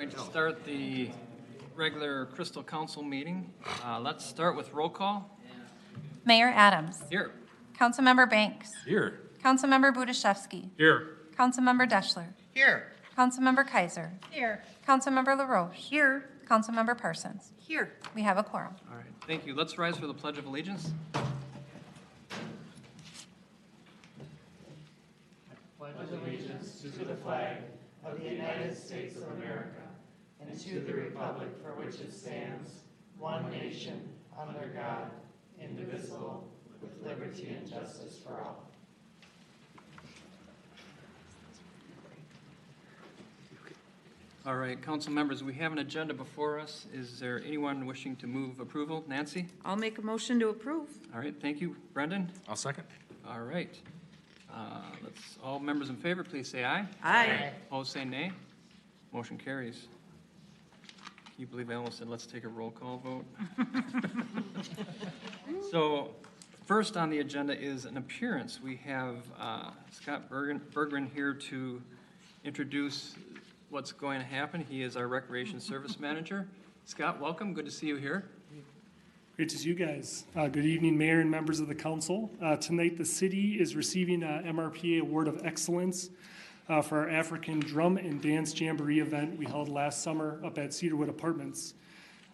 Going to start the regular Crystal Council meeting. Let's start with roll call. Mayor Adams. Here. Councilmember Banks. Here. Councilmember Budashevsky. Here. Councilmember Deschler. Here. Councilmember Kaiser. Here. Councilmember LaRoche. Here. Councilmember Parsons. Here. We have a quorum. All right, thank you. Let's rise for the Pledge of Allegiance. Pledge allegiance to the flag of the United States of America and to the republic for which it stands, one nation, under God, indivisible, with liberty and justice for all. All right, council members, we have an agenda before us. Is there anyone wishing to move approval? Nancy? I'll make a motion to approve. All right, thank you. Brendan? I'll second. All right. Let's, all members in favor, please say aye. Aye. Opposed, say nay. Motion carries. Can you believe I almost said, let's take a roll call vote? So, first on the agenda is an appearance. We have Scott Berggren here to introduce what's going to happen. He is our Recreation Service Manager. Scott, welcome. Good to see you here. Great to see you guys. Good evening, Mayor and members of the council. Tonight, the city is receiving an MRPA Award of Excellence for our African Drum and Dance Jamboree event we held last summer up at Cedarwood Apartments.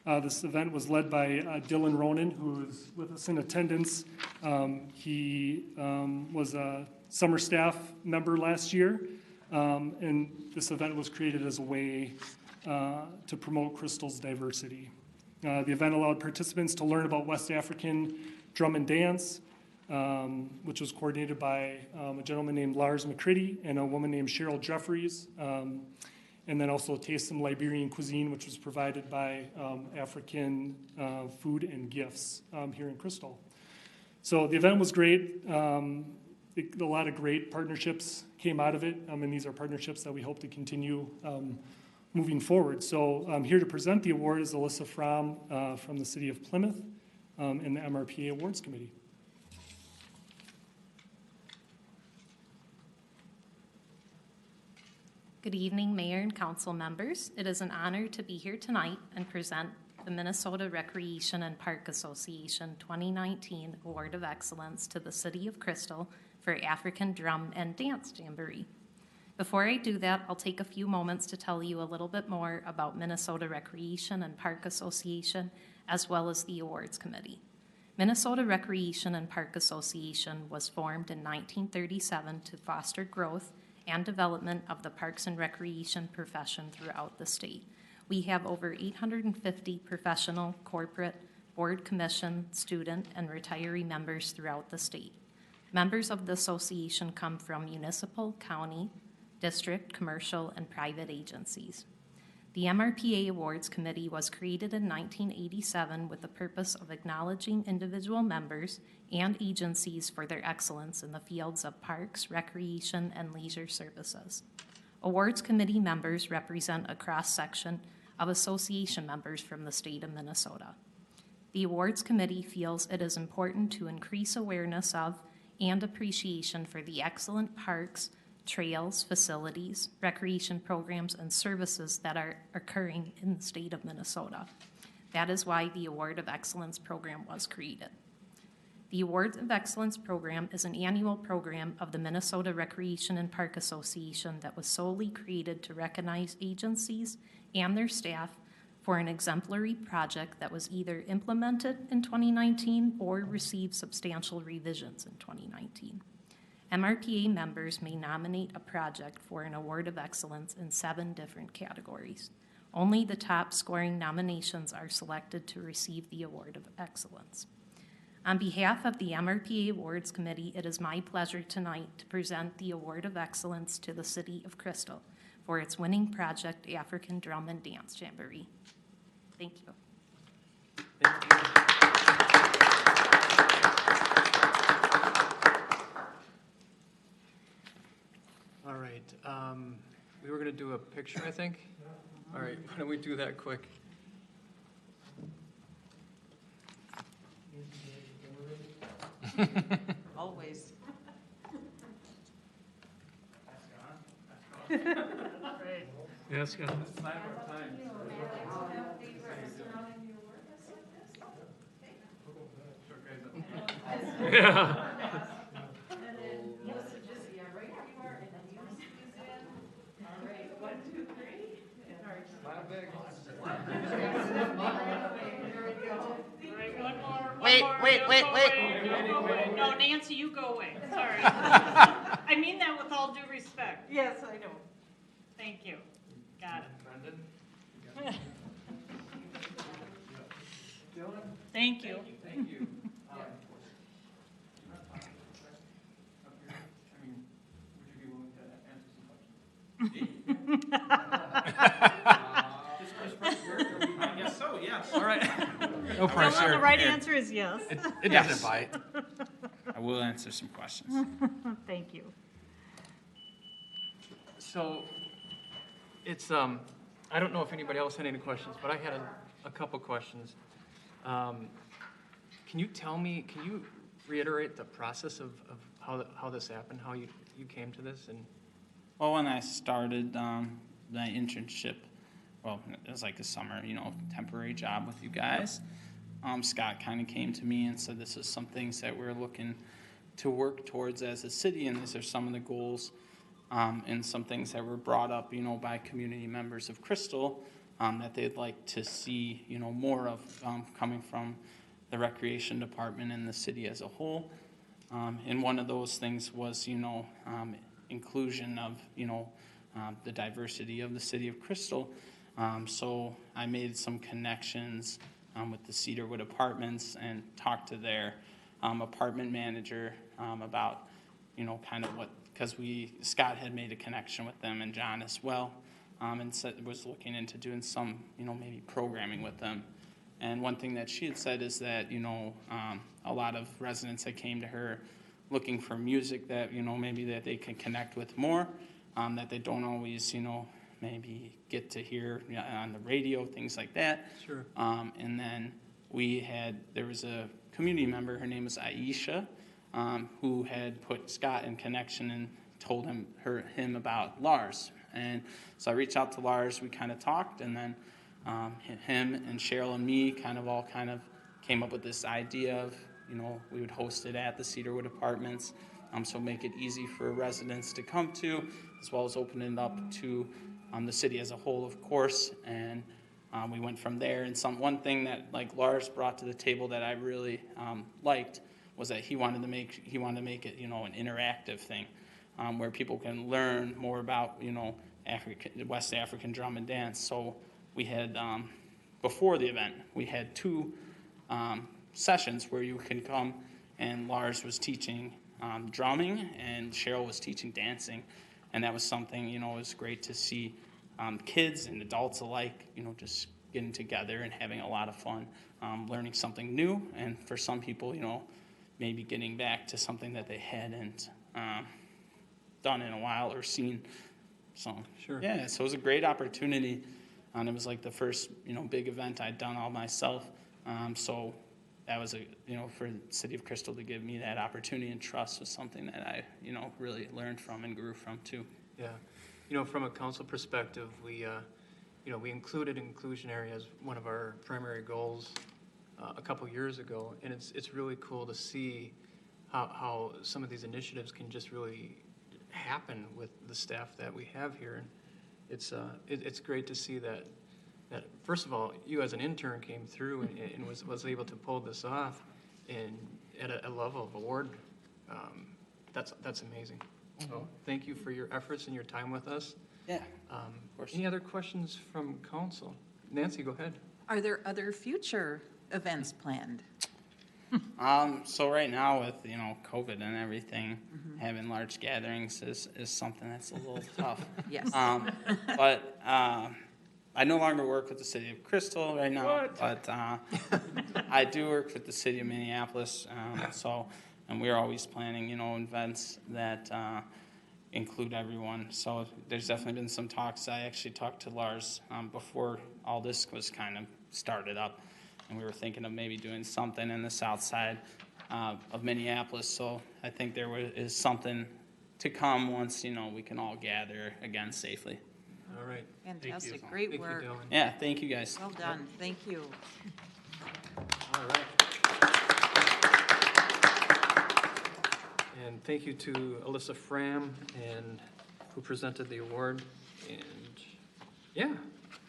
This event was led by Dylan Ronan, who is with us in attendance. He was a summer staff member last year, and this event was created as a way to promote Crystal's diversity. The event allowed participants to learn about West African drum and dance, which was coordinated by a gentleman named Lars McCritty and a woman named Cheryl Jeffries, and then also taste some Liberian cuisine, which was provided by African food and gifts here in Crystal. So the event was great. A lot of great partnerships came out of it, and these are partnerships that we hope to continue moving forward. So here to present the award is Alyssa Fromm from the City of Plymouth and the MRPA Awards Committee. Good evening, Mayor and Council members. It is an honor to be here tonight and present the Minnesota Recreation and Park Association 2019 Award of Excellence to the City of Crystal for African Drum and Dance Jamboree. Before I do that, I'll take a few moments to tell you a little bit more about Minnesota Recreation and Park Association, as well as the Awards Committee. Minnesota Recreation and Park Association was formed in 1937 to foster growth and development of the parks and recreation profession throughout the state. We have over 850 professional, corporate, board, commission, student, and retiree members throughout the state. Members of the association come from municipal, county, district, commercial, and private agencies. The MRPA Awards Committee was created in 1987 with the purpose of acknowledging individual members and agencies for their excellence in the fields of parks, recreation, and leisure services. Awards Committee members represent a cross-section of association members from the state of Minnesota. The Awards Committee feels it is important to increase awareness of and appreciation for the excellent parks, trails, facilities, recreation programs, and services that are occurring in the state of Minnesota. That is why the Award of Excellence program was created. The Award of Excellence program is an annual program of the Minnesota Recreation and Park Association that was solely created to recognize agencies and their staff for an exemplary project that was either implemented in 2019 or received substantial revisions in 2019. MRPA members may nominate a project for an Award of Excellence in 7 different categories. Only the top scoring nominations are selected to receive the Award of Excellence. On behalf of the MRPA Awards Committee, it is my pleasure tonight to present the Award of Excellence to the City of Crystal for its winning project, African Drum and Dance Jamboree. Thank you. Thank you. All right, we were going to do a picture, I think. All right, why don't we do that quick? Always. Yes, yeah. Yeah. Wait. No, Nancy, you go away. Sorry. I mean that with all due respect. Yes, I know. Thank you. Got it. Brendan? Thank you. Thank you. Would you be willing to answer some questions? I guess so, yes. All right. No The pressure. right answer is yes. It doesn't bite. I will answer some questions. Thank you. So, it's, I don't know if anybody else had any questions, but I had a couple questions. Can you reiterate the process of how this happened, how you came to this? And Well, when I started my internship, well, it was like a summer, temporary job with you guys, Scott kind of came to me and said, this is some things that we're looking to work towards as a city, and these are some of the goals and some things that were brought up, by community members of Crystal that they'd like to see, more of coming from the recreation department and the city as a whole. And one of those things was, inclusion of, the diversity of the city of Crystal. So I made some connections with the Cedarwood Apartments and talked to their apartment manager about, kind of what, because Scott had made a connection with them and John as well, and was looking into doing some, maybe programming with them. And one thing that she had said is that, a lot of residents that came to her looking for music that, maybe that they can connect with more, that they don't always, maybe get to hear on the radio, things like that. Sure. And then there was a community member, her name was Aisha, who had put Scott in connection and told him about Lars. And so I reached out to Lars, we kind of talked, and then him and Cheryl and me kind of came up with this idea of, we would host it at the Cedarwood Apartments, so make it easy for residents to come to, as well as open it up to the city as a whole, of course. And we went from there. And one thing that Lars brought to the table that I really liked was that he wanted to make it an interactive thing, where people can learn more about West African drum and dance. So we had before the event we had 2 sessions where you can come, and Lars was teaching drumming and Cheryl was teaching dancing, and that was something it was great to see kids and adults alike just getting together and having a lot of fun, learning something new, and for some people maybe getting back to something that they hadn't done in a while or seen. So Sure. Yeah, so it was a great opportunity, and it was like the first big event I'd done all myself. So that was for the city of Crystal to give me that opportunity and trust was something that I really learned from and grew from too. Yeah. From a council perspective, we included inclusionary as one of our primary goals a couple years ago, and it's really cool to see how some of these initiatives can just really happen with the staff that we have here. And it's great to see that first of all, you as an intern came through and was able to pull this off and at a level of award. That's amazing. So thank you for your efforts and your time with us. Yeah, of course. Any other questions from council? Nancy, go ahead. Are there other future events planned? So right now with COVID and everything, having large gatherings is something that's a little tough. Yes. But I no longer work with the city of Crystal right now. What? But I do work with the city of Minneapolis. And we're always planning events that include everyone. So there's definitely been some talks. I actually talked to Lars before all this was kind of started up. And we were thinking of maybe doing something in the south side of Minneapolis. So I think is something to come once, we can all gather again safely. All right. Fantastic, you. great Thank you, work. Dylan. Yeah, thank you guys. Well done, thank you. All right. And thank you to Alyssa Fram and who presented the award. And yeah,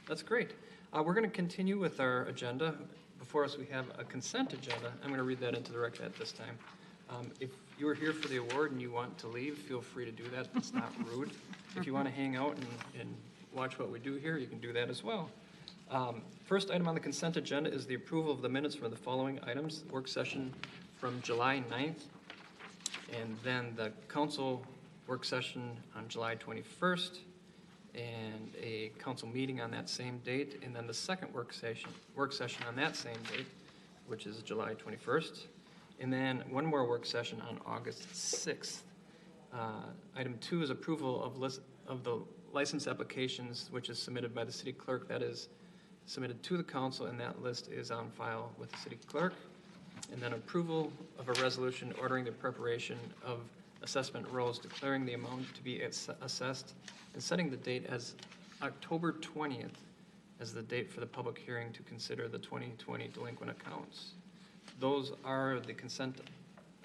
that's great. We're going to continue with our agenda. Before us, we have a consent agenda. I'm going to read that into the record at this time. If you are here for the award and you want to leave, feel free to do that. It's not rude. If you want to hang out and watch what we do here, you can do that as well. First item on the consent agenda is the approval of the minutes for the following items: work session from July 9th, and then the council work session on July 21st, and a council meeting on that same date, and then the second work session on that same date, which is July 21st, and then one more work session on August 6th. Item 2 is approval of the license applications, which is submitted by the city clerk. That is submitted to the council, and that list is on file with the city clerk. And then approval of a resolution ordering the preparation of assessment rolls, declaring the amount to be assessed, and setting the date as October 20th as the date for the public hearing to consider the 2020 delinquent accounts. Those are the consent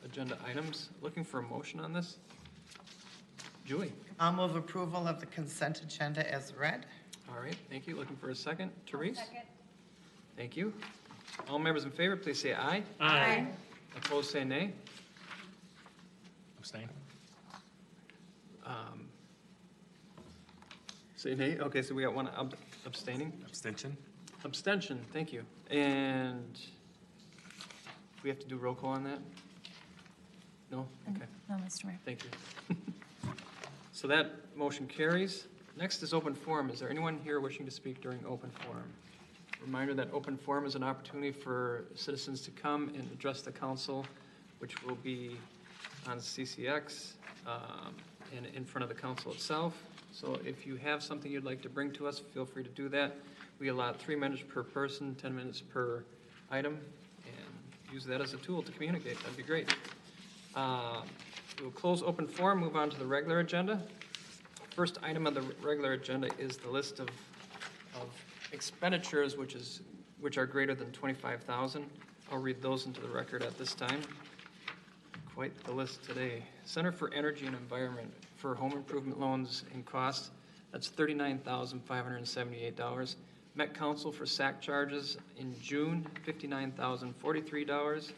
agenda items. Looking for a motion on this? Julie? I'll move approval of the consent agenda as read. All right, thank you. Looking for a second? Therese? Second. Thank you. All members in favor, please say aye. Aye. Opposed, say nay. Abstain. Say nay. Okay, so we got one abstaining. Abstention. Abstention, thank you. And we have to do roll call on that? No? Okay, No, Mr. Mayor. thank you. So that motion carries. Next is open forum. Is there anyone here wishing to speak during open forum? Reminder that open forum is an opportunity for citizens to come and address the council, which will be on CCX and in front of the council itself. So if you have something you'd like to bring to us, feel free to do that. We allot 3 minutes per person, 10 minutes per item, and use that as a tool to communicate. That'd be great. We'll close open forum, move on to the regular agenda. First item on the regular agenda is the list of expenditures, which are greater than $25,000. I'll read those into the record at this time. Quite the list today. Center for Energy and Environment for home improvement loans and costs, that's $39,578. Met Council for SAC charges in June, $59,043.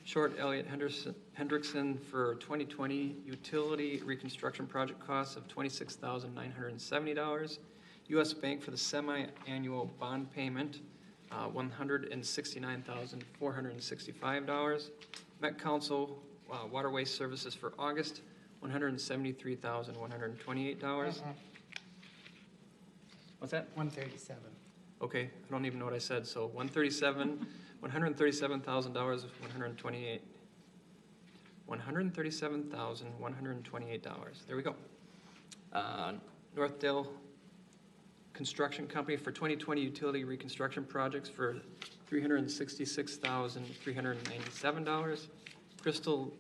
Short Elliott Hendrickson for 2020 utility reconstruction project costs of $26,970. U.S. Bank for the semi-annual bond payment, $169,465. Met Council waterway services for August, $173,128. What's that? 137. Okay, I don't even know what I said, so $137,000, $137,128. There we go. Northdale Construction Company for 2020 utility reconstruction projects for $366,397. Crystal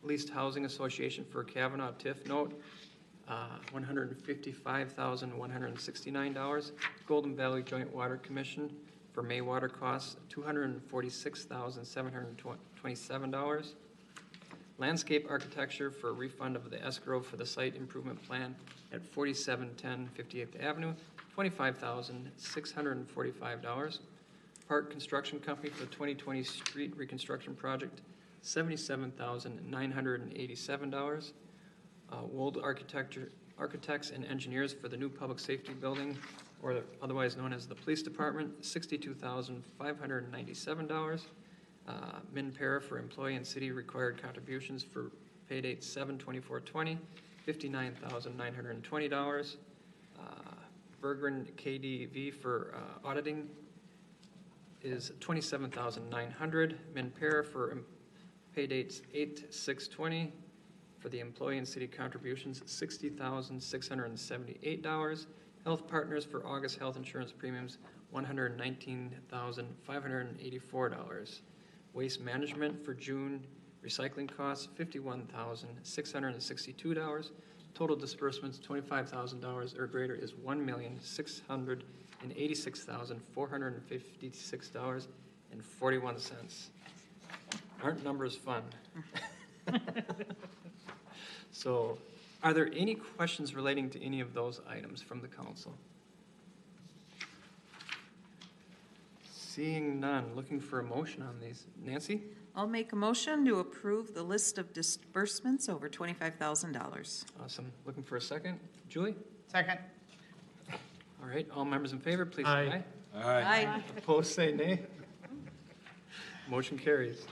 Leased Housing Association for Kavanaugh TIF note, $155,169. Golden Valley Joint Water Commission for May water costs, $246,727. Landscape architecture for a refund of the escrow for the site improvement plan at 4710 58th Avenue, $25,645. Park Construction Company for the 2020 street reconstruction project, $77,987. Wold Architects and Engineers for the new public safety building, or otherwise known as the Police Department, $62,597. MinPara for employee and city required contributions for pay date 7/24/20, $59,920. Bergren KDV for auditing is $27,900. MinPara for pay dates 8/6/20 for the employee and city contributions, $60,678. Health Partners for August health insurance premiums, $119,584. Waste Management for June recycling costs, $51,662. total disbursements, $25,000 or greater, is $1,686,456.41. Aren't numbers fun? So, are there any questions relating to any of those items from the council? Seeing none, looking for a motion on these. Nancy? I'll make a motion to approve the list of disbursements over $25,000. Awesome. Looking for a second. Julie? Second. All right, all members in favor, please say aye. Aye. Opposed, say nay. Motion carries.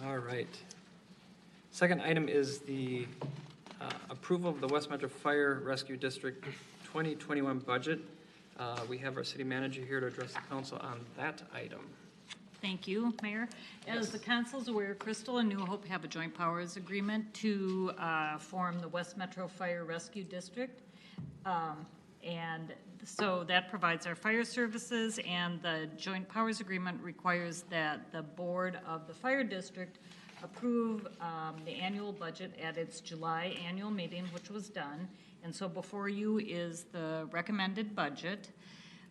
All right. Second item is the approval of the West Metro Fire Rescue District 2021 budget. We have our city manager here to address the council on that item. Thank you, Mayor. As the council's aware, Crystal and New Hope have a joint powers agreement to form the West Metro Fire Rescue District. And so that provides our fire services, and the joint powers agreement requires that the board of the fire district approve the annual budget at its July annual meeting, which was done. And so before you is the recommended budget.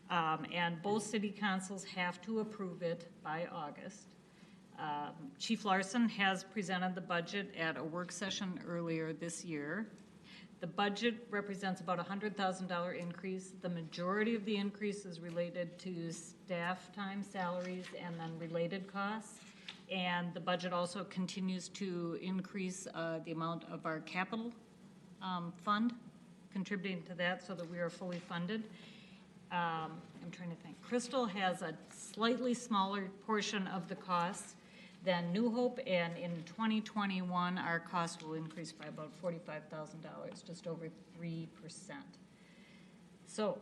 And both city councils have to approve it by August. Chief Larson has presented the budget at a work session earlier this year. The budget represents about a $100,000 increase. The majority of the increase is related to staff time, salaries, and then related costs. And the budget also continues to increase the amount of our capital fund, contributing to that so that we are fully funded. I'm trying to think. Crystal has a slightly smaller portion of the costs than New Hope, and in 2021, our cost will increase by about $45,000, just over 3%. So,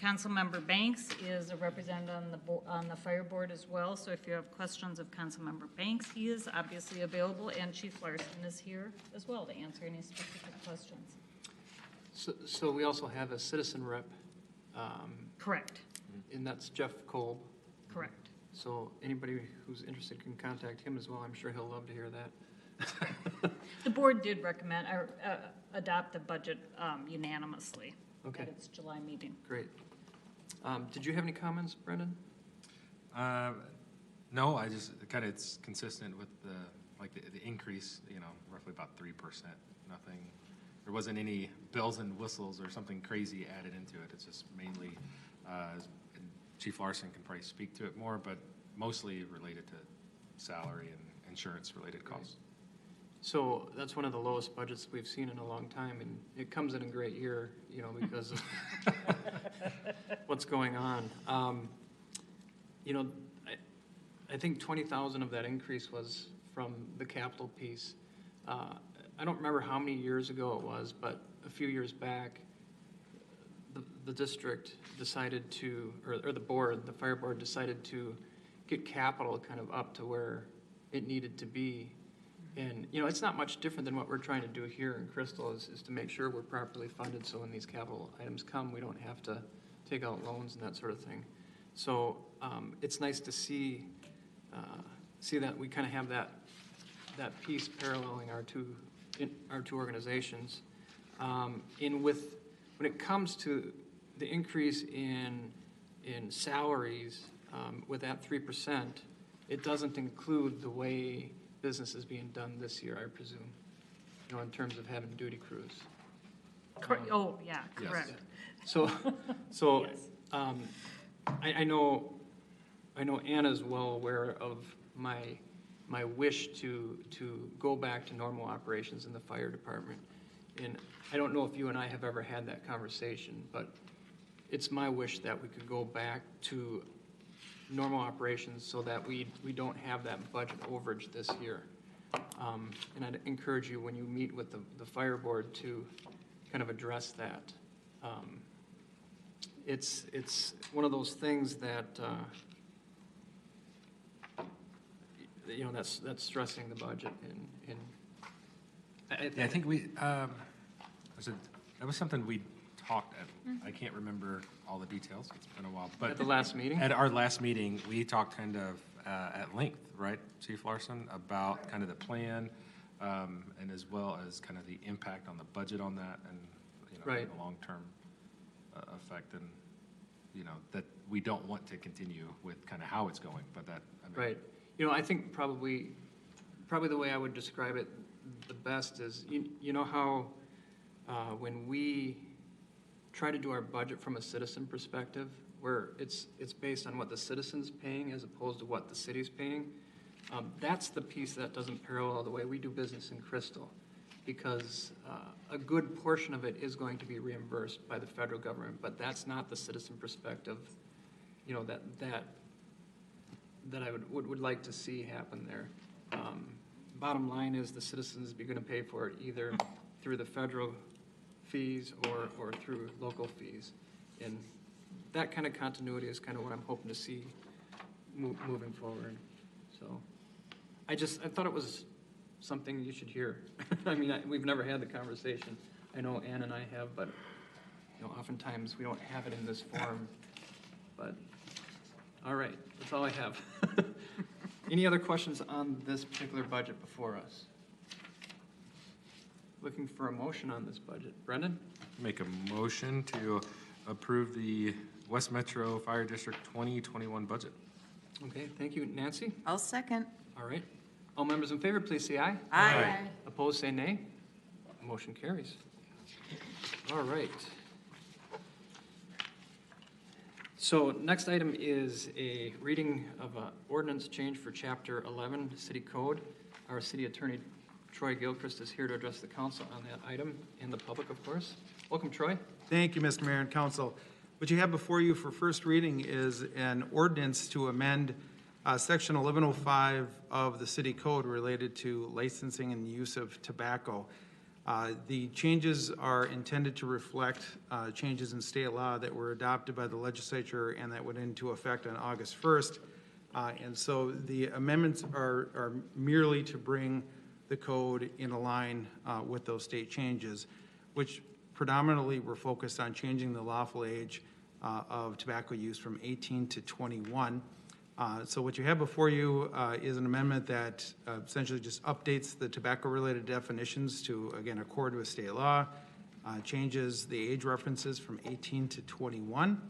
Councilmember Banks is a representative on the fire board as well, so if you have questions of Councilmember Banks, he is obviously available, and Chief Larson is here as well to answer any specific questions. So we also have a citizen rep. Correct, And that's Jeff Kolb. correct. So anybody who's interested can contact him as well. I'm sure he'll love to hear that. The board did recommend, or adopt the budget unanimously Okay. at its July meeting. Great. Did you have any comments, Brendan? No, I just kind of, it's consistent with the increase, roughly about 3%. Nothing, there wasn't any bells and whistles or something crazy added into it. It's just mainly, and Chief Larson can probably speak to it more, but mostly related to salary and insurance-related costs. So that's one of the lowest budgets we've seen in a long time, and it comes in a great year, because of what's going on. I think 20,000 of that increase was from the capital piece. I don't remember how many years ago it was, but a few years back, the district decided to, or the board, the fire board decided to get capital kind of up to where it needed to be. And, it's not much different than what we're trying to do here in Crystal is to make sure we're properly funded so when these capital items come, we don't have to take out loans and that sort of thing. So it's nice to see that we kind of have that piece paralleling our two organizations. When it comes to the increase in salaries, with that 3%, it doesn't include the way business is being done this year, I presume, in terms of having duty crews. Oh, yeah, correct. So, Yes. I know Anna's well aware of my wish to go back to normal operations in the fire department. And I don't know if you and I have ever had that conversation, but it's my wish that we could go back to normal operations so that we don't have that budget overage this year. And I'd encourage you when you meet with the fire board to kind of address that. It's one of those things that that's stressing the budget and I think that was something we talked at. I can't remember all the details. It's been a while. But at the last meeting? At our last meeting, we talked kind of at length, right, Chief Larson, about kind of the plan, and as well as kind of the impact on the budget on that and, Right. the long-term effect, and, that we don't want to continue with kind of how it's going, but that, Right. I think probably the way I would describe it the best is, you know how when we try to do our budget from a citizen perspective, where it's based on what the citizen's paying as opposed to what the city's paying, that's the piece that doesn't parallel the way we do business in Crystal, because a good portion of it is going to be reimbursed by the federal government, but that's not the citizen perspective, that I would like to see happen there. Bottom line is the citizens be going to pay for it either through the federal fees or through local fees. And that kind of continuity is kind of what I'm hoping to see moving forward. So I thought it was something you should hear. I mean, we've never had the conversation. I know Ann and I have, but oftentimes we don't have it in this form. But all right, that's all I have. Any other questions on this particular budget before us? Looking for a motion on this budget. Brendan? Make a motion to approve the West Metro Fire District 2021 budget. Okay, thank you. Nancy? I'll second. All right. All members in favor, please say aye. Aye. Opposed, say nay. Motion carries. All right. So next item is a reading of an ordinance change for Chapter 11, City Code. Our City Attorney, Troy Gilchrist, is here to address the council on that item and the public, of course. Welcome, Troy. Thank you, Mr. Mayor and Council. What you have before you for first reading is an ordinance to amend Section 1105 of the City Code related to licensing and use of tobacco. The changes are intended to reflect changes in state law that were adopted by the legislature and that went into effect on August 1st. And so the amendments are merely to bring the code in line with those state changes, which predominantly were focused on changing the lawful age of tobacco use from 18 to 21. So what you have before you is an amendment that essentially just updates the tobacco-related definitions to, again, accord with state law, changes the age references from 18 to 21.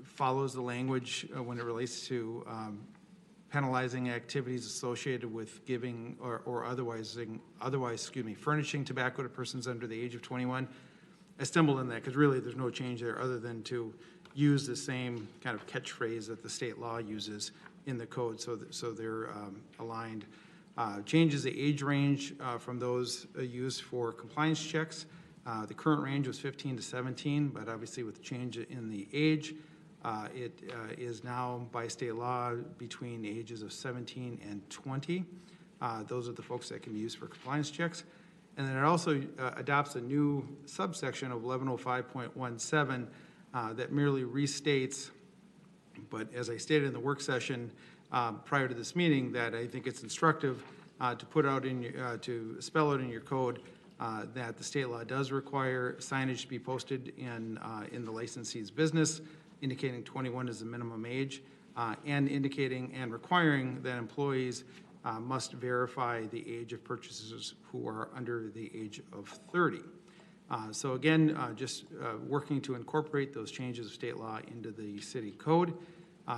Follows the language when it relates to penalizing activities associated with giving or otherwise, furnishing tobacco to persons under the age of 21. I stumbled on that because really there's no change there other than to use the same kind of catchphrase that the state law uses in the code, so they're aligned. Changes the age range from those used for compliance checks. The current range was 15 to 17, but obviously with the change in the age, it is now by state law between the ages of 17 and 20. Those are the folks that can be used for compliance checks. And then it also adopts a new subsection of 1105.17 that merely restates, but as I stated in the work session prior to this meeting, that I think it's instructive to put out to spell out in your code that the state law does require signage to be posted in the licensee's business, indicating 21 is the minimum age, and indicating and requiring that employees must verify the age of purchasers who are under the age of 30. So again, just working to incorporate those changes of state law into the city code.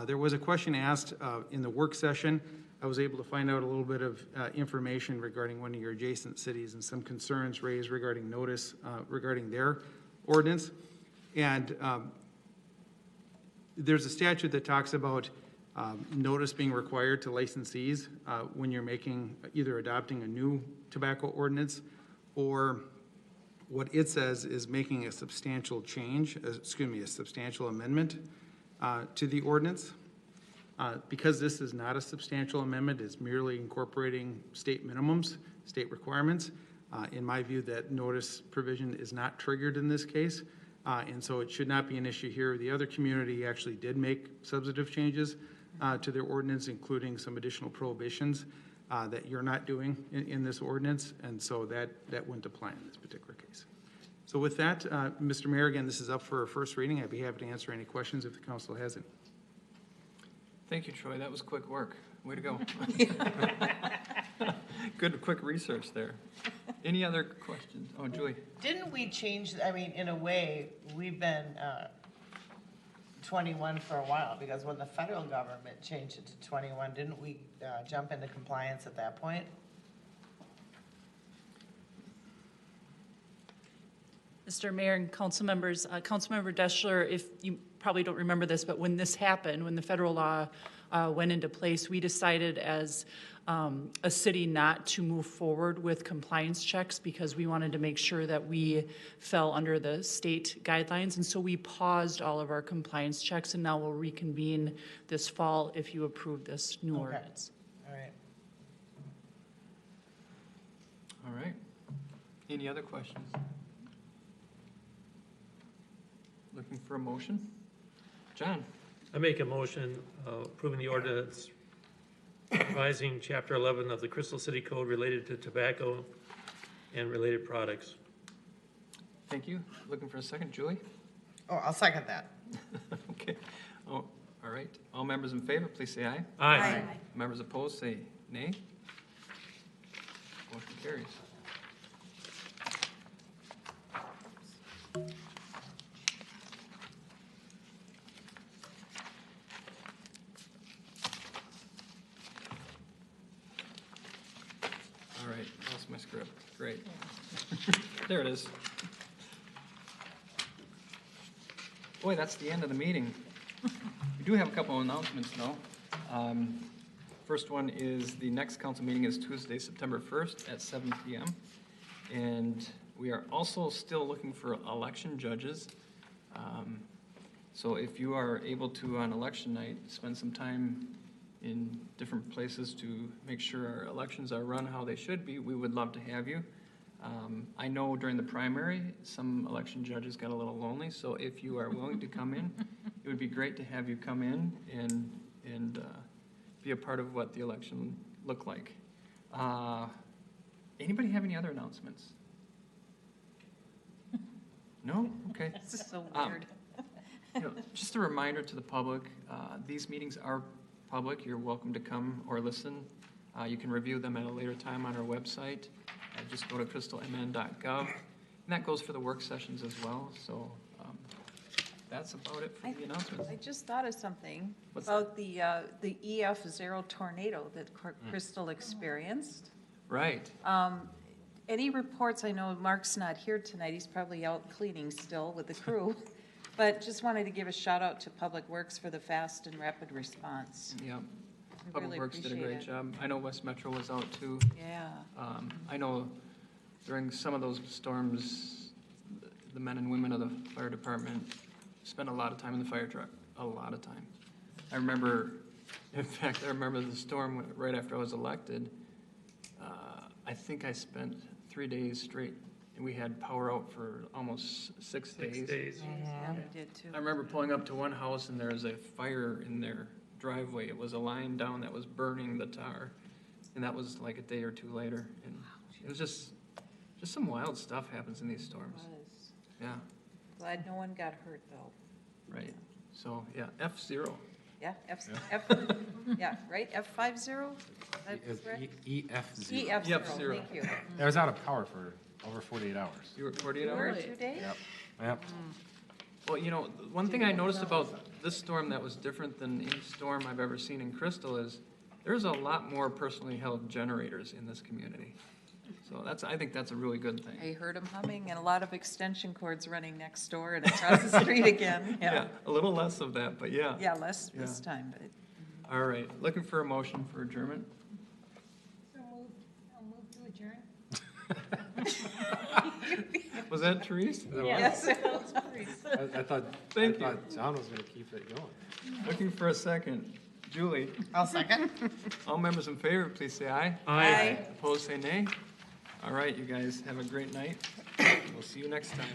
There was a question asked in the work session. I was able to find out a little bit of information regarding one of your adjacent cities and some concerns raised regarding notice regarding their ordinance. And there's a statute that talks about notice being required to licensees when you're either adopting a new tobacco ordinance, or what it says is making a substantial change, a substantial amendment to the ordinance. Because this is not a substantial amendment, it's merely incorporating state minimums, state requirements. In my view, that notice provision is not triggered in this case, and so it should not be an issue here. The other community actually did make substantive changes to their ordinance, including some additional prohibitions that you're not doing in this ordinance, and so that wouldn't apply in this particular case. So with that, Mr. Mayor, again, this is up for a first reading. I'd be happy to answer any questions if the council has any. Thank you, Troy. That was quick work. Way to go. Good, quick research there. Any other questions? Oh, Julie. Didn't we change, I mean, in a way, we've been 21 for a while, because when the federal government changed it to 21, didn't we jump into compliance at that point? Mr. Mayor and council members, Councilmember Deschler, if you probably don't remember this, but when this happened, when the federal law went into place, we decided as a city not to move forward with compliance checks because we wanted to make sure that we fell under the state guidelines. And so we paused all of our compliance checks, and now we'll reconvene this fall if you approve this new ordinance. All right. All right. Any other questions? Looking for a motion? John? I make a motion approving the ordinance revising Chapter 11 of the Crystal City Code related to tobacco and related products. Thank you. Looking for a second. Julie? Oh, I'll second that. Okay. Oh, all right. All members in favor, please say aye. Aye. Members opposed, say nay. Motion carries. All right, lost my script. Great. There it is. Boy, that's the end of the meeting. We do have a couple of announcements, though. First one is the next council meeting is Tuesday, September 1st at 7 p.m. And we are also still looking for election judges. So if you are able to, on election night, spend some time in different places to make sure our elections are run how they should be, we would love to have you. I know during the primary, some election judges got a little lonely, so if you are willing to come in, it would be great to have you come in and be a part of what the election looked like. Anybody have any other announcements? No? Okay. This is so weird. Just a reminder to the public, these meetings are public. You're welcome to come or listen. You can review them at a later time on our website. Just go to crystalmn.gov. And that goes for the work sessions as well. So that's about it for the announcements. I just thought of something What's about the EF0 tornado that Crystal experienced. Right. Any reports? I know Mark's not here tonight. He's probably out cleaning still with the crew. But just wanted to give a shout out to Public Works for the fast and rapid response. Yeah. We Public really Works did a appreciate great it. job. I know West Metro was out too. Yeah. I know during some of those storms, the men and women of the fire department spent a lot of time in the fire truck, a lot of time. I remember the storm right after I was elected. I think I spent 3 days straight, and we had power out for almost 6 days. 6 days. Yeah, we did too. I remember pulling up to one house, and there was a fire in their driveway. It was a line down that was burning the tar, and that was like a day or two later. And it was just some wild stuff happens in these storms. Yeah, Glad no one got hurt though. right. So, yeah, F0. Yeah, yeah, right, F50? That's correct? EF0. EF0, EF0. thank you. It was out of power for over 48 hours. You were at 48 Over hours? 2 days? Yep. Well, one thing I noticed about this storm that was different than any storm I've ever seen in Crystal is there's a lot more personally held generators in this community. So I think that's a really good thing. I heard them humming and a lot of extension cords running next door and across the street again. Yeah, a little less of that, but yeah. Yeah, less this Yeah. time, but. All right, looking for a motion for adjournment? I'll move to adjourn. Was that Therese? Yes. I thought Thank you. John was gonna keep it going. Looking for a second. Julie? I'll second. All members in favor, please say aye. Aye. Opposed, say nay. All right, you guys, have a great night. We'll see you next time.